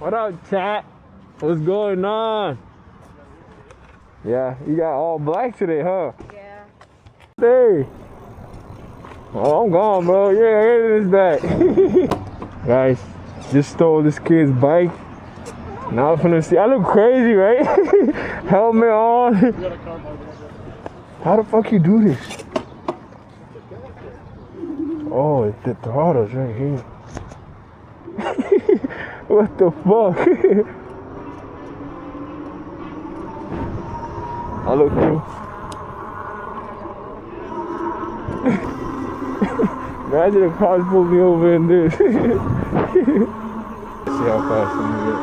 What up, chat? What's going on? Yeah, you got all black today, huh? Yeah. Hey. Oh, I'm gone, bro. Yeah, it is back. Guys, just stole this kid's bike. Now I'm finna see. I look crazy, right? Helmet on. How the fuck you do this? Oh, the throttle's right here. What the fuck? I look cool. Imagine if cops pulled me over in this. See how fast I'm gonna get.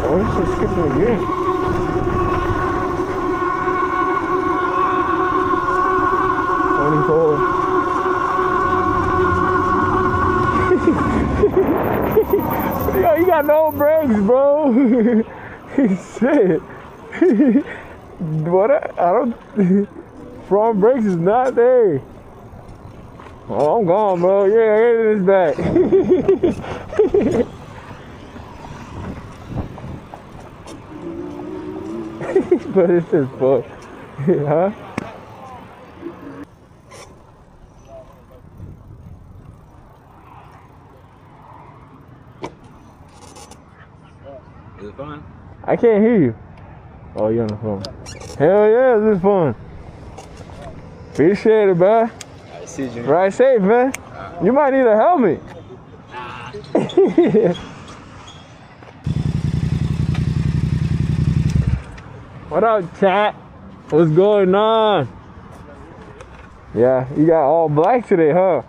Oh, it's just skipping again. Yo, you got no brakes, bro. Shit. What? I don't. Front brakes is not there. Oh, I'm gone, bro. Yeah, it is back. But it's just fuck. Huh? Is it fun? I can't hear you. Oh, you're on the phone. Hell yeah, this is fun. Appreciate it, man. I see you. Ride safe, man. You might need a helmet. What up, chat? What's going on? Yeah, you got all black today, huh?